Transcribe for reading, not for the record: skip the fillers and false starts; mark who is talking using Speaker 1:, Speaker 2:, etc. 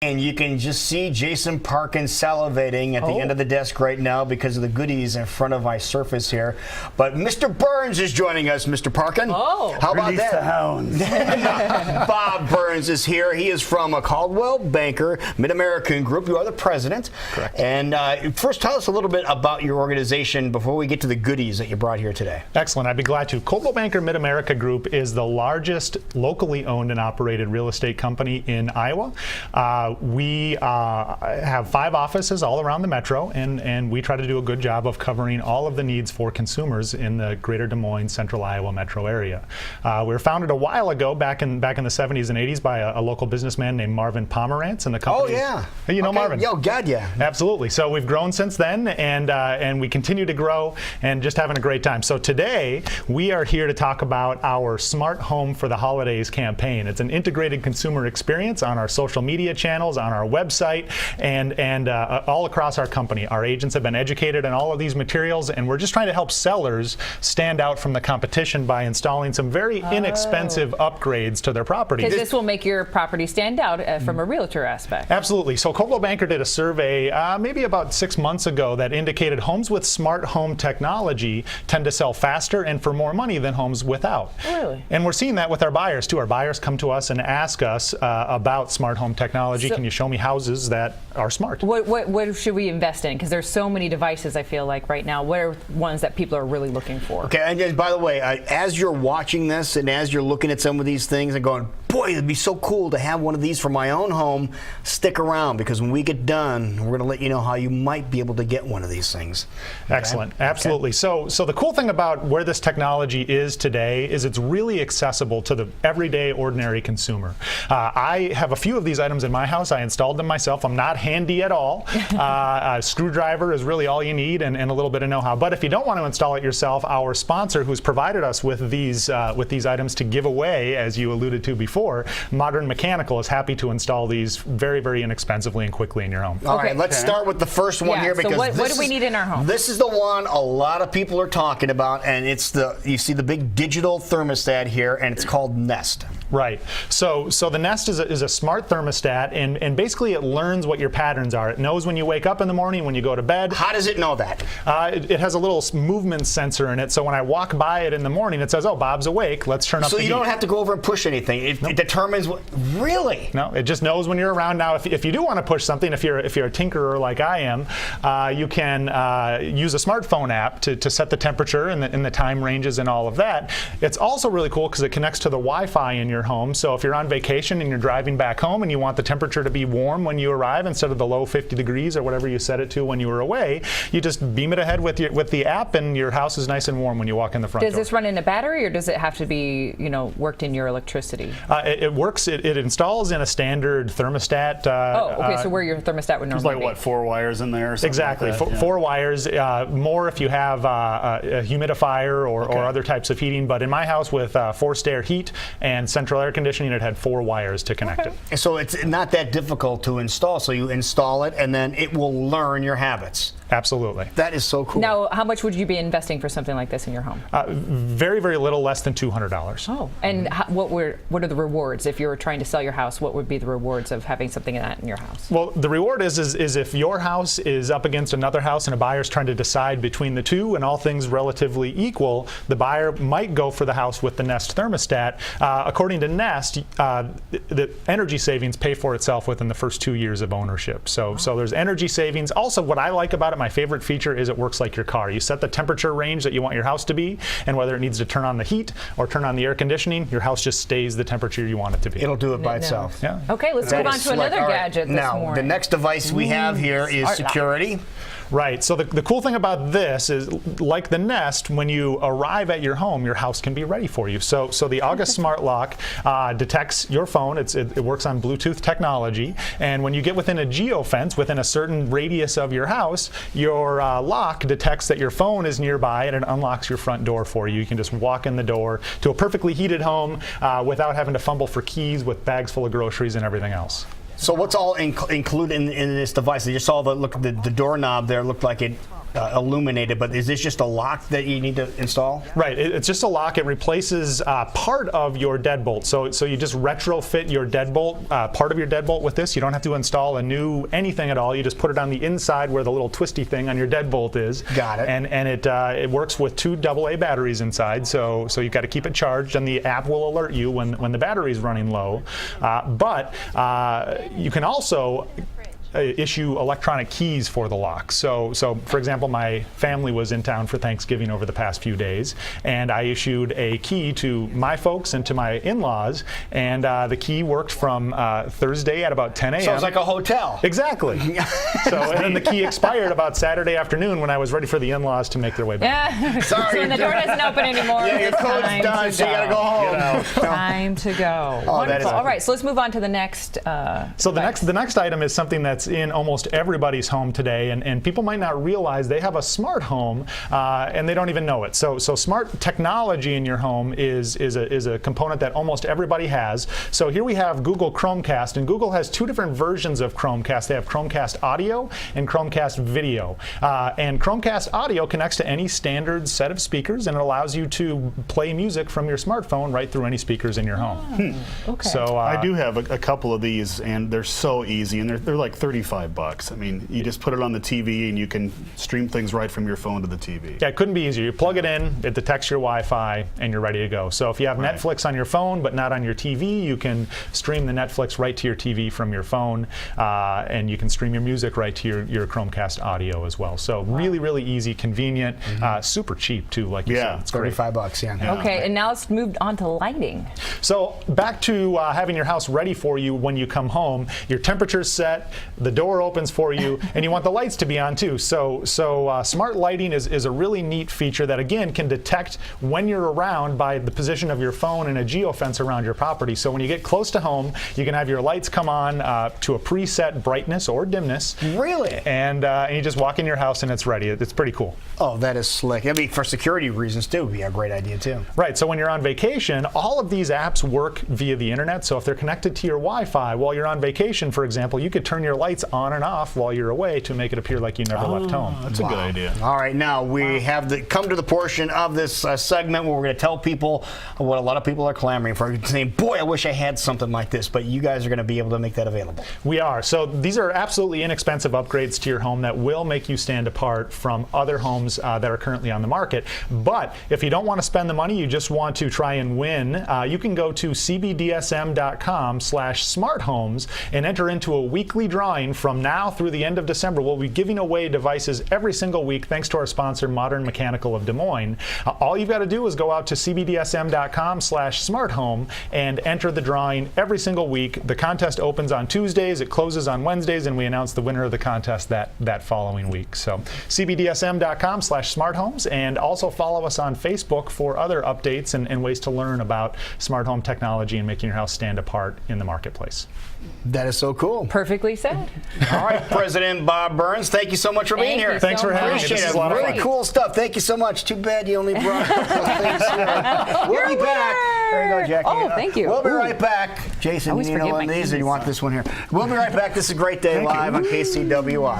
Speaker 1: And you can just see Jason Parkin salivating at the end of the desk right now because of the goodies in front of my surface here. But Mr. Burns is joining us, Mr. Parkin.
Speaker 2: Oh,
Speaker 1: how about
Speaker 3: Release
Speaker 1: that?
Speaker 3: The hounds.
Speaker 1: Bob Burns is here. He is from a Coldwell Banker Mid-American Group. You are the president.
Speaker 3: Correct.
Speaker 1: And first, tell us a little bit about your organization before we get to the goodies that you brought here today.
Speaker 3: Excellent. I'd be glad to. Coldwell Banker Mid-America Group is the largest locally owned and operated real estate company in Iowa. We have 5 offices all around the metro, and we try to do a good job of covering all of the needs for consumers in the greater Des Moines, central Iowa metro area. We were founded a while ago, back in the 70s and 80s, by a local businessman named Marvin Pomerantz, and the company.
Speaker 1: Oh yeah,
Speaker 3: you know Marvin?
Speaker 1: Yo, God, yeah.
Speaker 3: Absolutely. So we've grown since then, and we continue to grow, and just having a great time. So today we are here to talk about our Smart Home for the Holidays campaign. It's an integrated consumer experience on our social media channels, on our website, and all across our company. Our agents have been educated on all of these materials, and we're just trying to help sellers stand out from the competition by installing some very inexpensive upgrades to their property.
Speaker 2: Because this will make your property stand out from a realtor aspect.
Speaker 3: Absolutely. So Coldwell Banker did a survey maybe about 6 months ago that indicated homes with smart home technology tend to sell faster and for more money than homes without.
Speaker 2: Really?
Speaker 3: And we're seeing that with our buyers too. Our buyers come to us and ask us about smart home technology. Can you show me houses that are smart?
Speaker 2: What should we invest in? Because there's so many devices, I feel like, right now. What are ones that people are really looking for?
Speaker 1: Okay, and by the way, as you're watching this and as you're looking at some of these things and going, boy, it'd be so cool to have one of these for my own home, stick around, because when we get done, we're going to let you know how you might be able to get one of these things. Okay?
Speaker 3: Excellent. Absolutely. Okay. So the cool thing about where this technology is today is it's really accessible to the everyday, ordinary consumer. I have a few of these items in my house. I installed them myself. I'm not handy at all. A screwdriver is really all you need, and a little bit of know-how. But if you don't want to install it yourself, our sponsor, who's provided us with these items to give away, as you alluded to before, Modern Mechanical, is happy to install these very, very inexpensively and quickly in your home.
Speaker 1: All right, let's start with the first one here, because
Speaker 2: so what do we need in our home?
Speaker 1: This is the one a lot of people are talking about, and it's you see the big digital thermostat here, and it's called Nest.
Speaker 3: Right. So the Nest is a smart thermostat, and basically it learns what your patterns are. It knows when you wake up in the morning, when you go to bed.
Speaker 1: How does it know that?
Speaker 3: It has a little movement sensor in it, so when I walk by it in the morning, it says, "Oh, Bob's awake. Let's turn up the heat."
Speaker 1: So you don't have to go over and push anything. It determines what. Really?
Speaker 3: No, it just knows when you're around. Now, if you do want to push something, if you're a tinkerer like I am, you can use a smartphone app to set the temperature and the time ranges and all of that. It's also really cool because it connects to the Wi-Fi in your home. So if you're on vacation and you're driving back home and you want the temperature to be warm when you arrive instead of the low 50 degrees or whatever you set it to when you were away, you just beam it ahead with the app, and your house is nice and warm when you walk in the front door.
Speaker 2: Does this run in a battery, or does it have to be, worked in your electricity?
Speaker 3: It works. It installs in a standard thermostat.
Speaker 2: Okay. So where your thermostat would normally
Speaker 4: be. There's like, what, 4 wires in there or something?
Speaker 3: Exactly.
Speaker 4: Like that,
Speaker 3: 4 wires. More if you have a humidifier or other types of heating. But in my house, with forced air heat and central air conditioning, it had 4 wires to connect it.
Speaker 1: So it's not that difficult to install. So you install it, and then it will learn your habits.
Speaker 3: Absolutely.
Speaker 1: That is so cool.
Speaker 2: Now, how much would you be investing for something like this in your home?
Speaker 3: Very, very little, less than $200.
Speaker 2: Oh, and what are the rewards? If you were trying to sell your house, what would be the rewards of having something like that in your house?
Speaker 3: Well, the reward is if your house is up against another house and a buyer's trying to decide between the two, and all things relatively equal, the buyer might go for the house with the Nest thermostat. According to Nest, the energy savings pay for itself within the first 2 years of ownership. So there's energy savings. Also, what I like about it, my favorite feature, is it works like your car. You set the temperature range that you want your house to be, and whether it needs to turn on the heat or turn on the air conditioning, your house just stays the temperature you want it to be.
Speaker 1: It'll do it by itself.
Speaker 3: Yeah.
Speaker 2: Okay, let's move on to another gadget this morning.
Speaker 1: Now, the next device we have here is security.
Speaker 3: Right. So the cool thing about this is, like the Nest, when you arrive at your home, your house can be ready for you. So the August Smart Lock detects your phone. It works on Bluetooth technology, and when you get within a geofence, within a certain radius of your house, your lock detects that your phone is nearby, and it unlocks your front door for you. You can just walk in the door to a perfectly heated home without having to fumble for keys with bags full of groceries and everything else.
Speaker 1: So what's all included in this device? I just saw the doorknob there. Looked like it illuminated, but is this just a lock that you need to install?
Speaker 3: Right, it's just a lock. It replaces part of your deadbolt. So you just retrofit your deadbolt, part of your deadbolt with this. You don't have to install a new anything at all. You just put it on the inside where the little twisty thing on your deadbolt is.
Speaker 1: Got it.
Speaker 3: And it works with 2 AA batteries inside. So you've got to keep it charged, and the app will alert you when the battery is running low. But you can also issue electronic keys for the lock. So for example, my family was in town for Thanksgiving over the past few days, and I issued a key to my folks and to my in-laws, and the key worked from Thursday at about 10 a.m.
Speaker 1: So it's like a hotel.
Speaker 3: Exactly. And then the key expired about Saturday afternoon when I was ready for the in-laws to make their way back.
Speaker 2: Yeah.
Speaker 1: Sorry.
Speaker 2: So when the door doesn't open anymore.
Speaker 1: Yeah, your
Speaker 2: it's
Speaker 1: code's
Speaker 2: time
Speaker 1: done,
Speaker 2: to
Speaker 1: so you gotta go home.
Speaker 2: Time to go.
Speaker 1: Oh, that is
Speaker 2: Wonderful. All right, so let's move on to the next.
Speaker 3: So the next item is something that's in almost everybody's home today, and people might not realize they have a smart home and they don't even know it. So smart technology in your home is a component that almost everybody has. So here we have Google Chromecast, and Google has 2 different versions of Chromecast. They have Chromecast Audio and Chromecast Video. And Chromecast Audio connects to any standard set of speakers, and it allows you to play music from your smartphone right through any speakers in your home.
Speaker 2: Okay.
Speaker 3: So
Speaker 4: I do have a couple of these, and they're so easy, and they're like $35. I mean, you just put it on the TV, and you can stream things right from your phone to the TV.
Speaker 3: Yeah, it couldn't be easier. You plug it in, it detects your Wi-Fi, and you're ready to go. So if you have Netflix on your phone but not on your TV, you can stream the Netflix right to your TV from your phone, and you can stream your music right to your Chromecast Audio as well. So really, really easy, convenient, super cheap too, like you said. It's great.
Speaker 1: $35, yeah.
Speaker 2: Okay, and now let's move on to lighting.
Speaker 3: So back to having your house ready for you when you come home. Your temperature's set, the door opens for you, and you want the lights to be on too. So smart lighting is a really neat feature that, again, can detect when you're around by the position of your phone and a geofence around your property. So when you get close to home, you can have your lights come on to a preset brightness or dimness.
Speaker 1: Really?
Speaker 3: And you just walk in your house and it's ready. It's pretty cool.
Speaker 1: Oh, that is slick. I mean, for security reasons too, would be a great idea too.
Speaker 3: Right, so when you're on vacation, all of these apps work via the internet. So if they're connected to your Wi-Fi while you're on vacation, for example, you could turn your lights on and off while you're away to make it appear like you never left home.
Speaker 4: That's a good idea.
Speaker 1: All right, now we have come to the portion of this segment where we're going to tell people what a lot of people are clamoring for, saying, boy, I wish I had something like this, but you guys are going to be able to make that available.
Speaker 3: We are. So these are absolutely inexpensive upgrades to your home that will make you stand apart from other homes that are currently on the market. But if you don't want to spend the money, you just want to try and win, you can go to cbdsm.com/smarthomes and enter into a weekly drawing from now through the end of December. We'll be giving away devices every single week thanks to our sponsor, Modern Mechanical of Des Moines. All you've got to do is go out to cbdsm.com/smarthome and enter the drawing every single week. The contest opens on Tuesdays, it closes on Wednesdays, and we announce the winner of the contest that following week. So cbdsm.com/smarthomes, and also follow us on Facebook for other updates and ways to learn about smart home technology and making your house stand apart in the marketplace.
Speaker 1: That is so cool.
Speaker 2: Perfectly said.
Speaker 1: All right, President Bob Burns, thank you so much for being
Speaker 2: Thank
Speaker 1: here.
Speaker 2: you
Speaker 3: Thanks
Speaker 2: so
Speaker 3: for having me.
Speaker 2: much.
Speaker 1: Appreciate
Speaker 3: This
Speaker 1: it.
Speaker 3: is a lot of
Speaker 1: Really
Speaker 3: fun.
Speaker 1: cool stuff. Thank you so much. Too bad you only brought things here. We'll be back. There you go, Jackie.
Speaker 2: Oh, thank you.
Speaker 1: We'll be right back. Jason,
Speaker 2: Always
Speaker 1: you need
Speaker 2: forget
Speaker 1: one of
Speaker 2: my
Speaker 1: these, or
Speaker 2: keys.
Speaker 1: you want this one here? We'll be right back. This is a Great Day Live on KCWI.